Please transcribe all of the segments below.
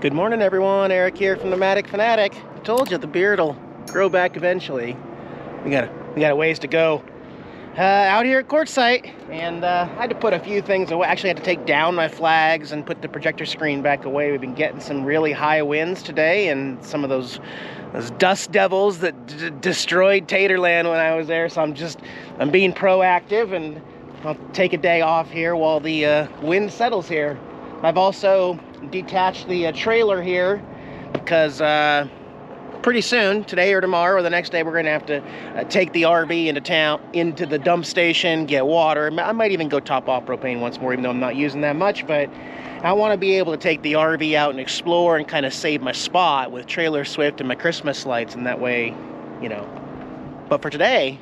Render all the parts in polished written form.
Good morning, everyone. Eric here from Nomadic Fanatic. I told you the beard will grow back eventually. We got a ways to go. Out here at Quartzsite, and I had to put a few things away. Actually, I had to take down my flags and put the projector screen back away. We've been getting some really high winds today, and some of those dust devils that destroyed Taterland when I was there. So I'm being proactive, and I'll take a day off here while the wind settles here. I've also detached the trailer here because pretty soon, today or tomorrow or the next day, we're going to have to take the RV into town, into the dump station, get water. I might even go top off propane once more, even though I'm not using that much, but I want to be able to take the RV out and explore and kind of save my spot with Trailer Swift and my Christmas lights, and that way, you know. But for today,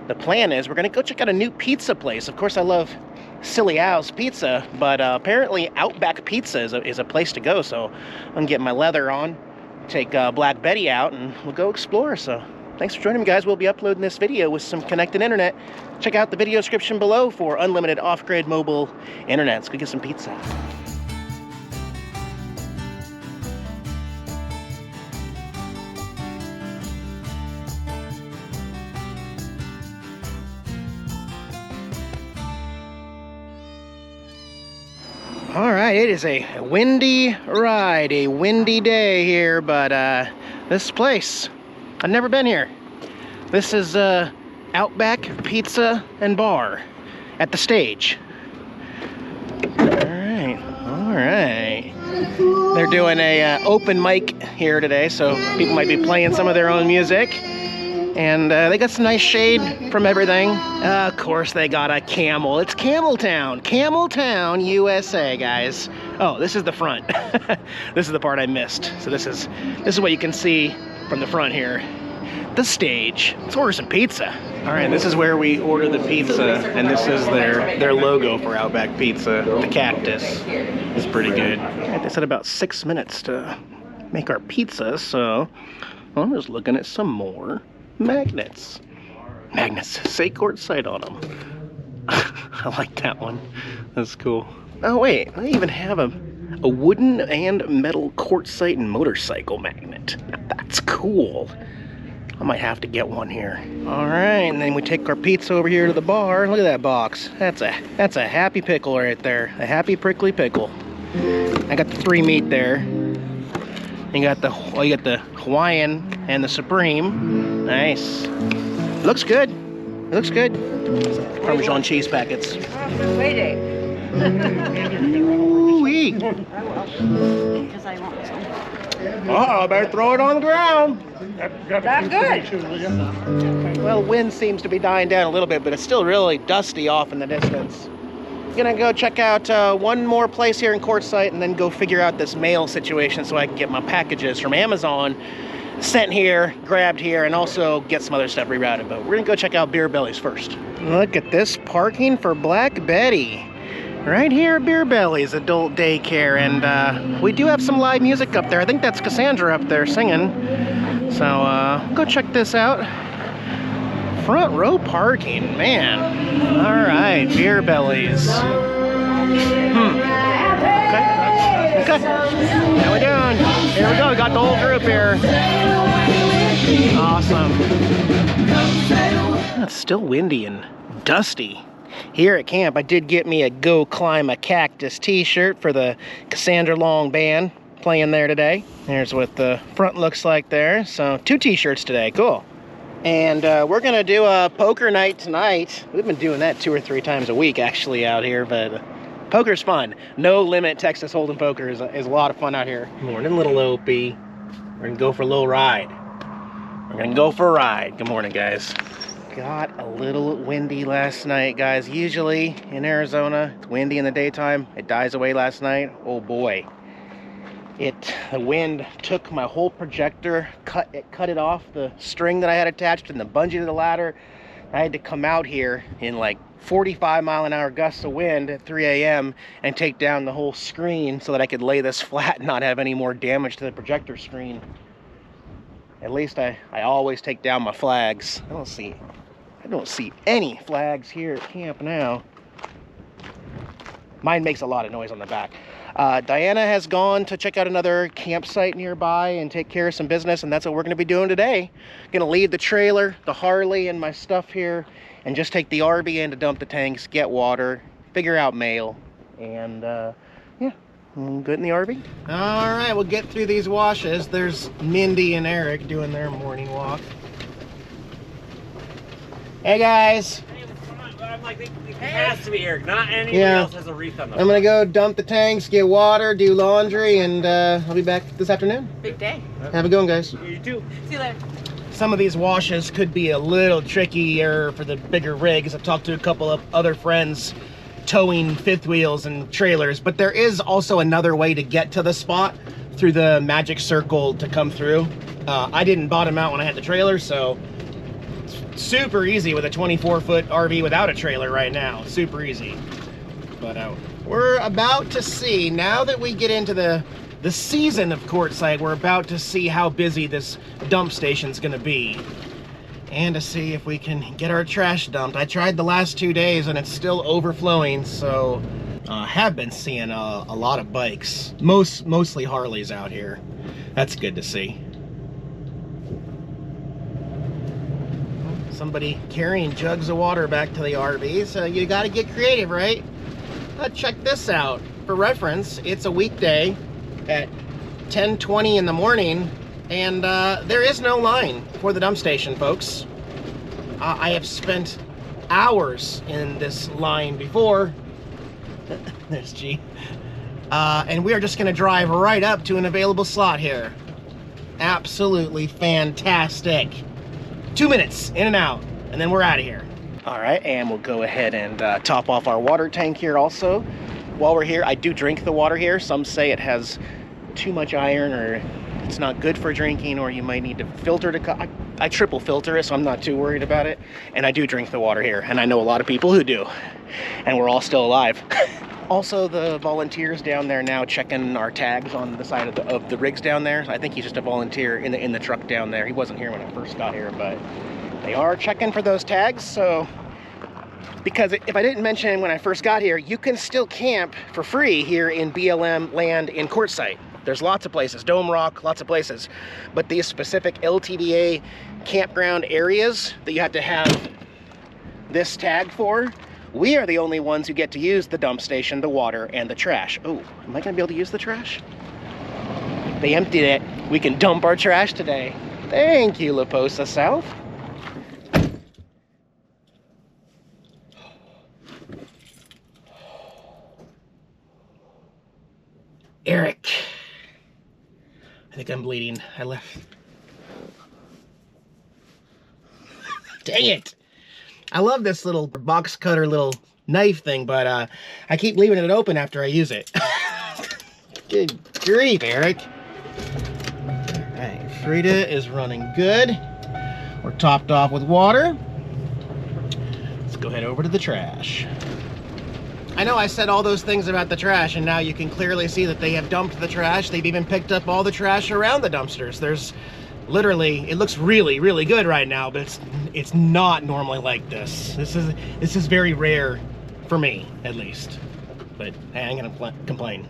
the plan is we're going to go check out a new pizza place. Of course, I love Silly Al's Pizza, but apparently Outback Pizza is a place to go, so I'm going to get my leather on, take Black Betty out, and we'll go explore. So thanks for joining me, guys. We'll be uploading this video with some connected internet. Check out the video description below for unlimited off-grid mobile internet. Let's go get some pizza. All right, it is a windy ride, a windy day here, but this place, I've never been here. This is Outback Pizza and Bar at the stage. All right. They're doing a open mic here today, so people might be playing some of their own music. And they got some nice shade from everything. Of course, they got a camel. It's Cameltown, USA, guys. Oh, this is the front. This is the part I missed. So this is what you can see from the front here. The stage. Let's order some pizza. All right, this is where we order the pizza, and this is their logo for Outback Pizza. The cactus. It's pretty good. All right, they said about 6 minutes to make our pizza, so I'm just looking at some more magnets. Magnets say Quartzsite on them. I like that one. That's cool. Oh wait, I even have a wooden and metal Quartzsite and motorcycle magnet. That's cool. I might have to get one here. All right, and then we take our pizza over here to the bar. Look at that box. That's a happy pickle right there. A happy prickly pickle. I got the 3 meat there. You got the Hawaiian and the Supreme. Nice. Looks good. It looks good. Parmesan cheese packets. Ooh-wee. Because I want some. Uh-oh, I better throw it on the ground. That's good. Well, wind seems to be dying down a little bit, but it's still really dusty off in the distance. Gonna go check out one more place here in Quartzsite and then go figure out this mail situation so I can get my packages from Amazon sent here, grabbed here, and also get some other stuff rerouted. But we're gonna go check out Beer Belly's first. Look at this parking for Black Betty. Right here at Beer Belly's adult daycare, and we do have some live music up there. I think that's Cassandra up there singing. So go check this out. Front row parking, man. All right, Beer Bellies. Okay. How we doing? Here we go. We got the whole group here. Awesome. It's still windy and dusty here at camp. I did get me a Go Climb a Cactus t-shirt for the Cassandra Long Band playing there today. Here's what the front looks like there. So 2 t-shirts today. Cool. And we're gonna do a poker night tonight. We've been doing that 2 or 3 times a week actually out here, but poker's fun. No limit Texas Hold'em poker is a lot of fun out here. Morning, little Opie. We're gonna go for a little ride. We're gonna go for a ride. Good morning, guys. Got a little windy last night, guys. Usually in Arizona, it's windy in the daytime. It dies away last night. Oh boy. The wind took my whole projector, cut it off the string that I had attached and the bungee to the ladder. I had to come out here in like 45-mile-an-hour gusts of wind at 3 a.m. and take down the whole screen so that I could lay this flat and not have any more damage to the projector screen. At least I always take down my flags. I don't see any flags here at camp now. Mine makes a lot of noise on the back. Diana has gone to check out another campsite nearby and take care of some business, and that's what we're going to be doing today. Going to leave the trailer, the Harley, and my stuff here, and just take the RV in to dump the tanks, get water, figure out mail, and yeah, we'll get in the RV. All right, we'll get through these washes. There's Mindy and Eric doing their morning walk. Hey guys. I'm like, it has to be Eric, not anybody else has a wreath on them. I'm gonna go dump the tanks, get water, do laundry, and I'll be back this afternoon. Big day. Have a good one, guys. You too. See you later. Some of these washes could be a little trickier for the bigger rigs. I've talked to a couple of other friends towing fifth wheels and trailers, but there is also another way to get to the spot through the magic circle to come through. I didn't bottom out when I had the trailer, so it's super easy with a 24-foot RV without a trailer right now. Super easy. But we're about to see, now that we get into the season of Quartzsite, we're about to see how busy this dump station's gonna be. And to see if we can get our trash dumped. I tried the last 2 days and it's still overflowing, so I have been seeing a lot of bikes. Mostly Harleys out here. That's good to see. Somebody carrying jugs of water back to the RV, so you gotta get creative, right? Check this out. For reference, it's a weekday at 10:20 in the morning, and there is no line for the dump station, folks. I have spent hours in this line before. There's G. And we are just gonna drive right up to an available slot here. Absolutely fantastic. 2 minutes in and out, and then we're out of here. All right, and we'll go ahead and top off our water tank here also. While we're here, I do drink the water here. Some say it has too much iron, or it's not good for drinking, or you might need to filter to I triple filter it, so I'm not too worried about it. And I do drink the water here, and I know a lot of people who do, and we're all still alive. Also, the volunteers down there now checking our tags on the side of the rigs down there. I think he's just a volunteer in the truck down there. He wasn't here when I first got here, but they are checking for those tags. So, because if I didn't mention when I first got here, you can still camp for free here in BLM land in Quartzsite. There's lots of places, Dome Rock, lots of places. But these specific LTVA campground areas that you have to have this tag for, we are the only ones who get to use the dump station, the water, and the trash. Oh, am I gonna be able to use the trash? They emptied it. We can dump our trash today. Thank you, La Posa South. Eric. I think I'm bleeding. I left. Dang it. I love this little box cutter little knife thing, but I keep leaving it open after I use it. Good grief, Eric. All right, Freeda is running good. We're topped off with water. Let's go head over to the trash. I know I said all those things about the trash, and now you can clearly see that they have dumped the trash. They've even picked up all the trash around the dumpsters. There's literally, it looks really, really good right now, but it's not normally like this. This is very rare for me, at least. But hey, I ain't gonna complain.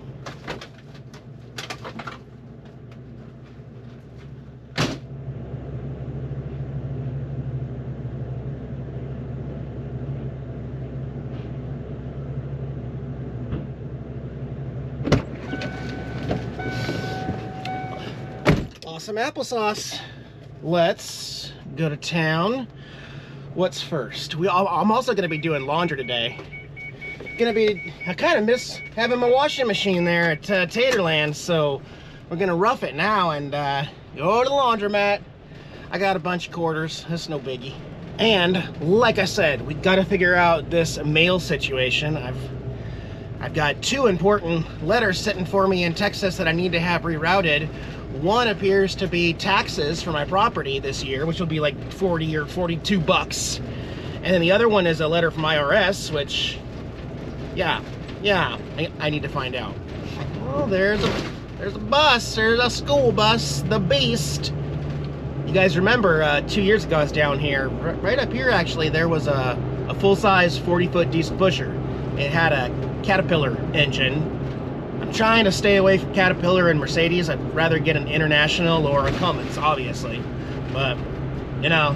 Some applesauce. Let's go to town. What's first? I'm also going to be doing laundry today. I kind of miss having my washing machine there at Taterland, so we're going to rough it now and go to the laundromat. I got a bunch of quarters. That's no biggie. And like I said, we got to figure out this mail situation. I've got 2 important letters sitting for me in Texas that I need to have rerouted. One appears to be taxes for my property this year, which will be like 40 or 42 bucks. And then the other one is a letter from IRS, which, yeah, I need to find out. Oh, there's a bus, there's a school bus, the Beast. You guys remember 2 years ago I was down here, right up here actually, there was a full-size 40-foot diesel pusher. It had a Caterpillar engine. I'm trying to stay away from Caterpillar and Mercedes. I'd rather get an International or a Cummins, obviously. But, you know,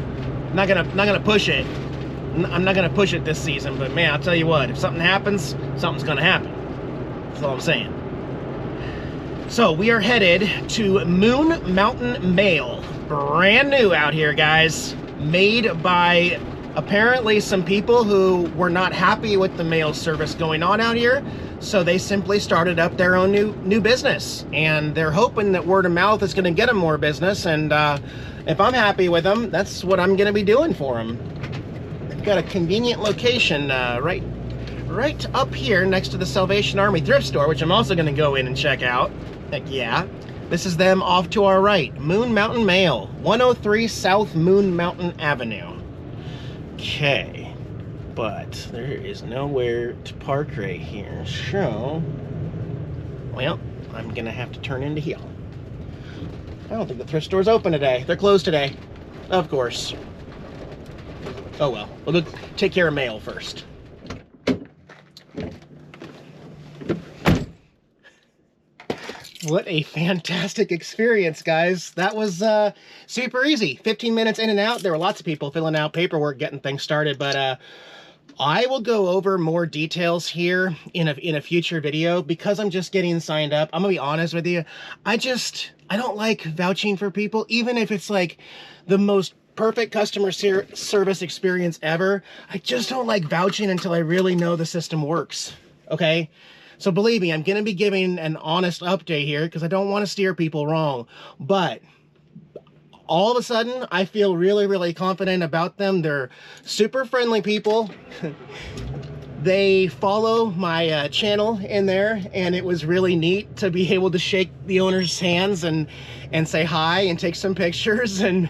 I'm not gonna push it. I'm not gonna push it this season, but man, I'll tell you what, if something happens, something's gonna happen. That's all I'm saying. So we are headed to Moon Mountain Mail. Brand new out here, guys. Made by apparently some people who were not happy with the mail service going on out here. So they simply started up their own new business. And they're hoping that word of mouth is gonna get them more business. And if I'm happy with them, that's what I'm gonna be doing for them. They've got a convenient location right up here next to the Salvation Army thrift store, which I'm also gonna go in and check out. Heck yeah. This is them off to our right. Moon Mountain Mail, 103 South Moon Mountain Avenue. Okay, but there is nowhere to park right here, so, well, I'm gonna have to turn into here. I don't think the thrift store's open today. They're closed today, of course. Oh well, we'll go take care of mail first. What a fantastic experience, guys. That was super easy. 15 minutes in and out. There were lots of people filling out paperwork, getting things started, but I will go over more details here in a future video because I'm just getting signed up. I'm gonna be honest with you. I don't like vouching for people, even if it's like the most perfect customer service experience ever. I just don't like vouching until I really know the system works, okay? So believe me, I'm going to be giving an honest update here because I don't want to steer people wrong. But all of a sudden, I feel really, really confident about them. They're super friendly people. They follow my channel in there, and it was really neat to be able to shake the owner's hands and say hi and take some pictures and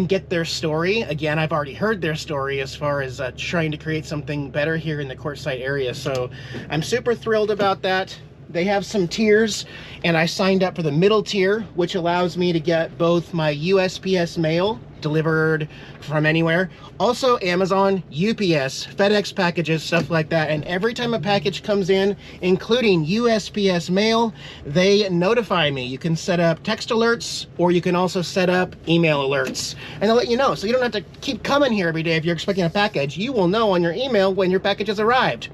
get their story. Again, I've already heard their story as far as trying to create something better here in the Quartzsite area, so I'm super thrilled about that. They have some tiers, and I signed up for the middle tier, which allows me to get both my USPS mail delivered from anywhere, also Amazon, UPS, FedEx packages, stuff like that. And every time a package comes in, including USPS mail, they notify me. You can set up text alerts, or you can also set up email alerts, and they'll let you know. So you don't have to keep coming here every day if you're expecting a package. You will know on your email when your package has arrived.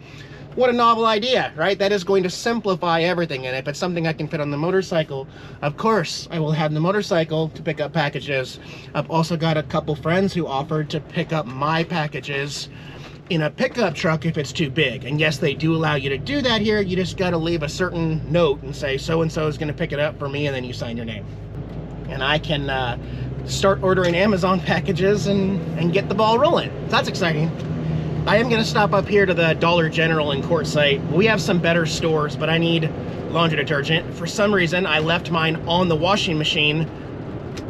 What a novel idea, right? That is going to simplify everything. And if it's something I can fit on the motorcycle, of course, I will have the motorcycle to pick up packages. I've also got a couple friends who offered to pick up my packages in a pickup truck if it's too big. And yes, they do allow you to do that here. You just got to leave a certain note and say, so-and-so is going to pick it up for me, and then you sign your name. And I can start ordering Amazon packages and get the ball rolling. That's exciting. I am going to stop up here to the Dollar General in Quartzsite. We have some better stores, but I need laundry detergent. For some reason, I left mine on the washing machine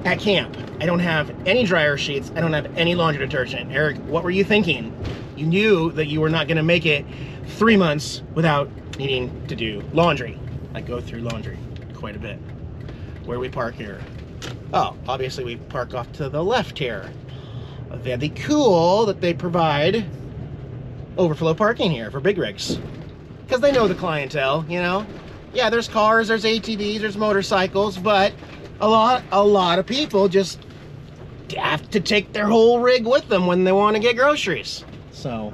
at camp. I don't have any dryer sheets. I don't have any laundry detergent. Eric, what were you thinking? You knew that you were not going to make it 3 months without needing to do laundry. I go through laundry quite a bit. Where do we park here? Oh, obviously we park off to the left here. Very cool that they provide overflow parking here for big rigs, because they know the clientele, you know. Yeah, there's cars, there's ATVs, there's motorcycles, but a lot of people just have to take their whole rig with them when they want to get groceries. So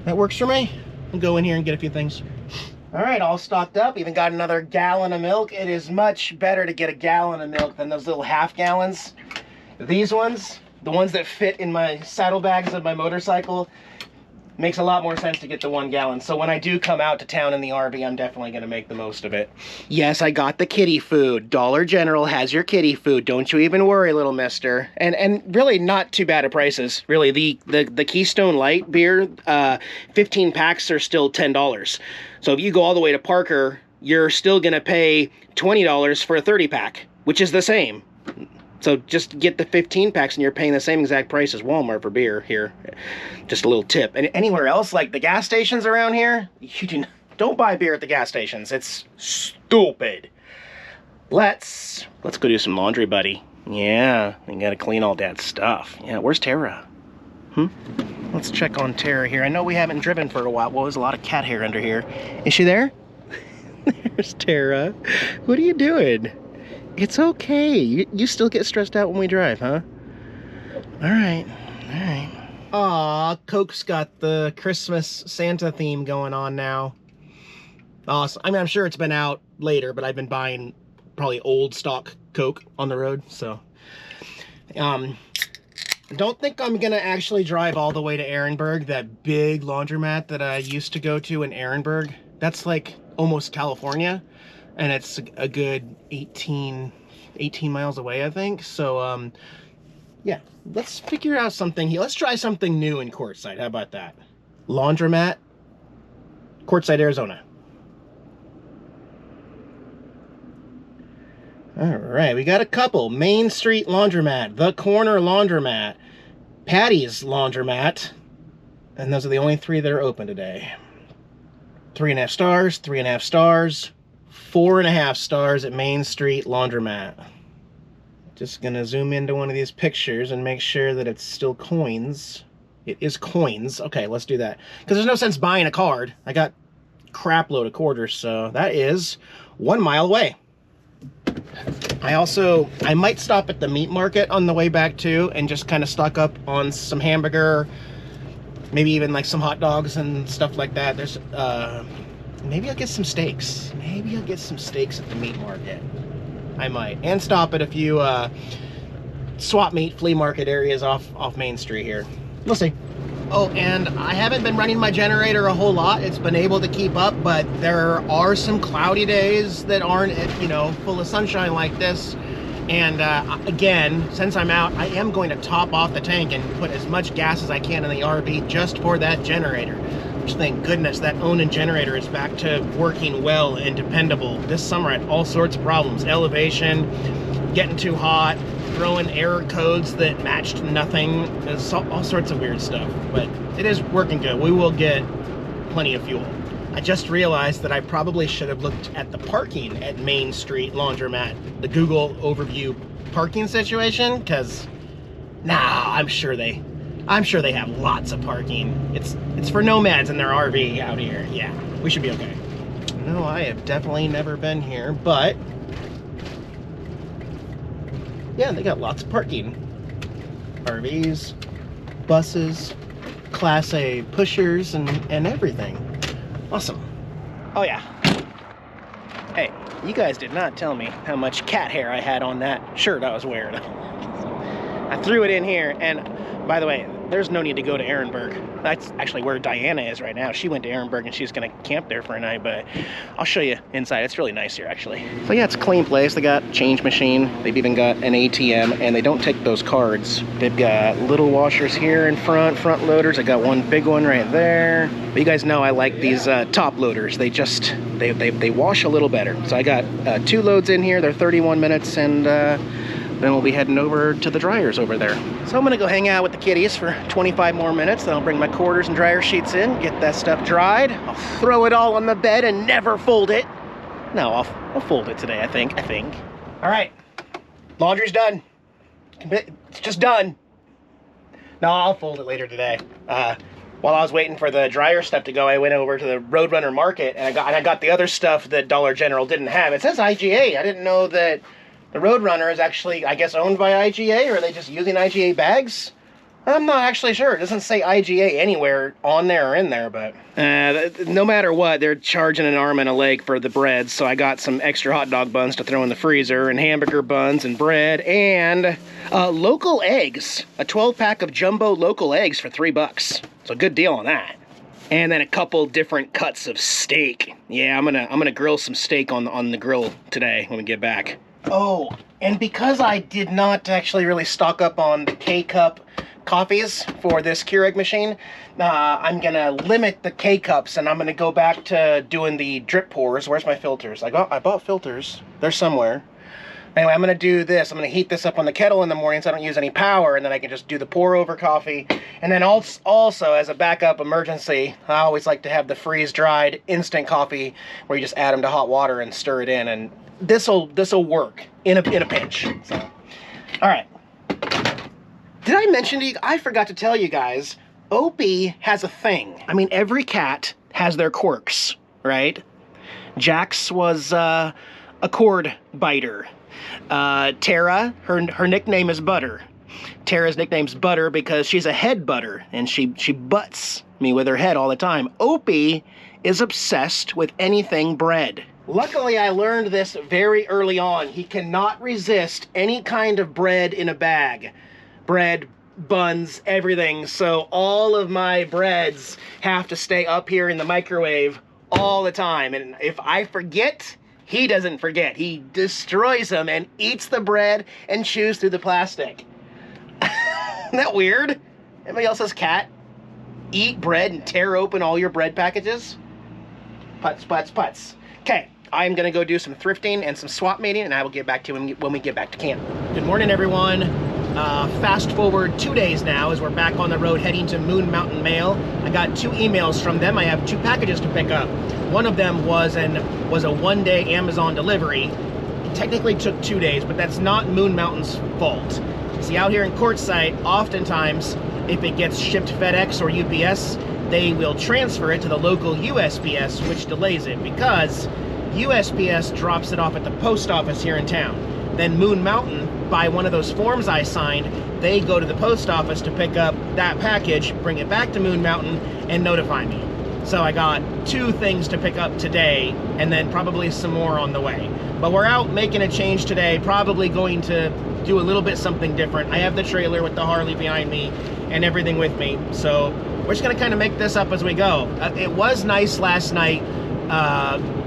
that works for me. I'll go in here and get a few things. All right, all stocked up. Even got another gallon of milk. It is much better to get a gallon of milk than those little half gallons. These ones, the ones that fit in my saddlebags of my motorcycle, makes a lot more sense to get the 1 gallon. So when I do come out to town in the RV, I'm definitely going to make the most of it. Yes, I got the kitty food. Dollar General has your kitty food. Don't you even worry, little mister. And really not too bad at prices. Really, the Keystone Light beer, 15 packs are still $10. So if you go all the way to Parker, you're still going to pay $20 for a 30 pack, which is the same. So just get the 15 packs and you're paying the same exact price as Walmart for beer here. Just a little tip. And anywhere else, like the gas stations around here, don't buy beer at the gas stations. It's stupid. Let's go do some laundry, buddy. Yeah, we gotta clean all that stuff. Yeah, where's Tara? Let's check on Tara here. I know we haven't driven for a while. Well, there's a lot of cat hair under here. Is she there? There's Tara. What are you doing? It's okay. You still get stressed out when we drive, huh? All right. All right. Aw, Coke's got the Christmas Santa theme going on now. Awesome. I mean, I'm sure it's been out later, but I've been buying probably old stock Coke on the road, so. Don't think I'm gonna actually drive all the way to Ehrenberg, that big laundromat that I used to go to in Ehrenberg. That's like almost California, and it's a good 18 miles away, I think. So, yeah, let's figure out something here. Let's try something new in Quartzsite. How about that? Laundromat, Quartzsite, Arizona. All right, we got a couple. Main Street Laundromat, The Corner Laundromat, Patty's Laundromat, and those are the only three that are open today. 3.5 stars, 3.5 stars, 4.5 stars at Main Street Laundromat. Just gonna zoom into one of these pictures and make sure that it's still coins. It is coins. Okay, let's do that. Because there's no sense buying a card. I got a crap load of quarters, so that is 1 mile away. I might stop at the meat market on the way back too and just kind of stock up on some hamburger, maybe even like some hot dogs and stuff like that. There's maybe I'll get some steaks. Maybe I'll get some steaks at the meat market. I might. And stop at a few swap meet flea market areas off Main Street here. We'll see. Oh, and I haven't been running my generator a whole lot. It's been able to keep up, but there are some cloudy days that aren't, you know, full of sunshine like this. And again, since I'm out, I am going to top off the tank and put as much gas as I can in the RV just for that generator. Which, thank goodness, that Onan generator is back to working well and dependable. This summer I had all sorts of problems. Elevation, getting too hot, throwing error codes that matched nothing. There's all sorts of weird stuff, but it is working good. We will get plenty of fuel. I just realized that I probably should have looked at the parking at Main Street Laundromat, the Google overview parking situation, because I'm sure they have lots of parking. It's for nomads in their RV out here. Yeah, we should be okay. No, I have definitely never been here, but yeah, they got lots of parking. RVs, buses, Class A pushers, and everything. Awesome. Oh yeah. Hey, you guys did not tell me how much cat hair I had on that shirt I was wearing. I threw it in here, and by the way, there's no need to go to Ehrenberg. That's actually where Diana is right now. She went to Ehrenberg and she's gonna camp there for a night, but I'll show you inside. It's really nice here, actually. So yeah, it's a clean place. They got change machine. They've even got an ATM, and they don't take those cards. They've got little washers here in front loaders. I got one big one right there. But you guys know I like these top loaders. They just, they wash a little better. So I got 2 loads in here. They're 31 minutes, and then we'll be heading over to the dryers over there. So I'm gonna go hang out with the kitties for 25 more minutes. Then I'll bring my quarters and dryer sheets in, get that stuff dried. I'll throw it all on the bed and never fold it. No, I'll fold it today, I think. All right, laundry's done. It's just done. No, I'll fold it later today. While I was waiting for the dryer stuff to go, I went over to the Roadrunner Market, and I got the other stuff that Dollar General didn't have. It says IGA. I didn't know that the Roadrunner is actually, I guess, owned by IGA, or are they just using IGA bags? I'm not actually sure. It doesn't say IGA anywhere on there or in there, but no matter what, they're charging an arm and a leg for the bread, so I got some extra hot dog buns to throw in the freezer, and hamburger buns and bread, and local eggs. A 12-pack of jumbo local eggs for $3. So good deal on that. And then a couple different cuts of steak. Yeah, I'm gonna grill some steak on the grill today when we get back. Oh, and because I did not actually really stock up on the K-Cup coffees for this Keurig machine, I'm gonna limit the K-Cups, and I'm gonna go back to doing the drip pours. Where's my filters? I bought filters. They're somewhere. Anyway, I'm gonna do this. I'm gonna heat this up on the kettle in the morning so I don't use any power, and then I can just do the pour over coffee. And then also, as a backup emergency, I always like to have the freeze-dried instant coffee where you just add them to hot water and stir it in, and this'll work in a pinch. So, all right. Did I mention to you? I forgot to tell you guys. Opie has a thing. I mean, every cat has their quirks, right? Jax was a cord biter. Tara, her nickname is Butter. Tara's nickname's Butter because she's a head butter, and she butts me with her head all the time. Opie is obsessed with anything bread. Luckily, I learned this very early on. He cannot resist any kind of bread in a bag. Bread, buns, everything. So all of my breads have to stay up here in the microwave all the time. And if I forget, he doesn't forget. He destroys them and eats the bread and chews through the plastic. Isn't that weird? Anybody else's cat eat bread and tear open all your bread packages? Putz, putz, putz. Okay, I'm gonna go do some thrifting and some swap meeting, and I will get back to you when we get back to camp. Good morning, everyone. Fast forward 2 days now as we're back on the road heading to Moon Mountain Mail. I got 2 emails from them. I have 2 packages to pick up. One of them was a 1-day Amazon delivery. It technically took 2 days, but that's not Moon Mountain's fault. See, out here in Quartzsite, oftentimes, if it gets shipped FedEx or UPS, they will transfer it to the local USPS, which delays it because USPS drops it off at the post office here in town. Then Moon Mountain, by one of those forms I signed, they go to the post office to pick up that package, bring it back to Moon Mountain, and notify me. So I got 2 things to pick up today, and then probably some more on the way. But we're out making a change today, probably going to do a little bit something different. I have the trailer with the Harley behind me and everything with me, so we're just gonna kind of make this up as we go. It was nice last night.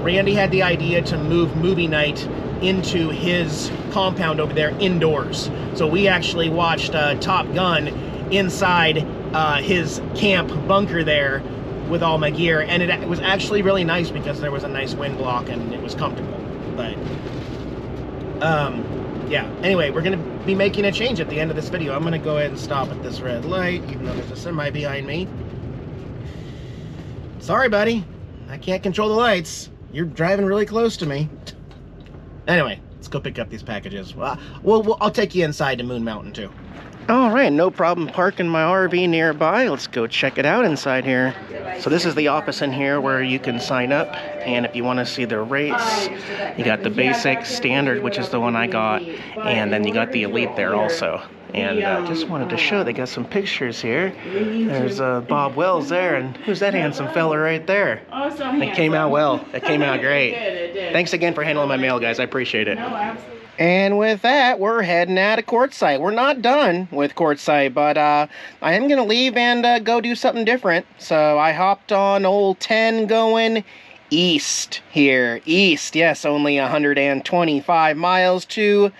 Randy had the idea to move movie night into his compound over there indoors. So we actually watched Top Gun inside his camp bunker there with all my gear, and it was actually really nice because there was a nice wind block and it was comfortable. But yeah, anyway, we're gonna be making a change at the end of this video. I'm gonna go ahead and stop at this red light, even though there's a semi behind me. Sorry, buddy, I can't control the lights. You're driving really close to me. Anyway, let's go pick up these packages. I'll take you inside to Moon Mountain too. All right, no problem parking my RV nearby. Let's go check it out inside here. So this is the office in here where you can sign up, and if you want to see the rates, you got the basic, standard, which is the one I got, and then you got the elite there also. And just wanted to show, they got some pictures here. There's Bob Wells there, and who's that handsome fella right there? It came out well. It came out great. Thanks again for handling my mail, guys. I appreciate it. And with that, we're heading out of Quartzsite. We're not done with Quartzsite, but I am going to leave and go do something different. So I hopped on old 10 going east here. East, yes, only 125 miles to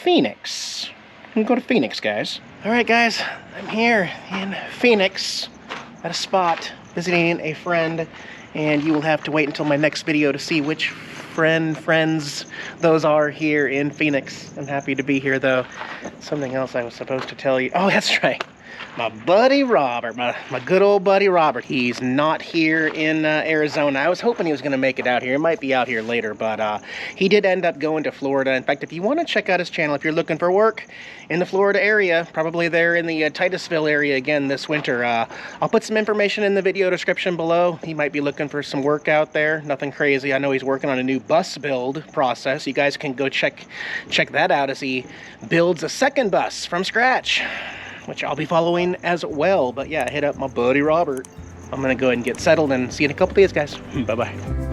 Phoenix. I'm going to go to Phoenix, guys. All right, guys, I'm here in Phoenix at a spot visiting a friend, and you will have to wait until my next video to see which friends those are here in Phoenix. I'm happy to be here, though. Something else I was supposed to tell you. Oh, that's right. My buddy Robert, my good old buddy Robert. He's not here in Arizona. I was hoping he was going to make it out here. He might be out here later, but he did end up going to Florida. In fact, if you want to check out his channel, if you're looking for work in the Florida area, probably there in the Titusville area again this winter, I'll put some information in the video description below. He might be looking for some work out there. Nothing crazy. I know he's working on a new bus build process. You guys can go check that out as he builds a second bus from scratch, which I'll be following as well. But yeah, hit up my buddy Robert. I'm gonna go ahead and get settled and see you in a couple days, guys. Bye-bye.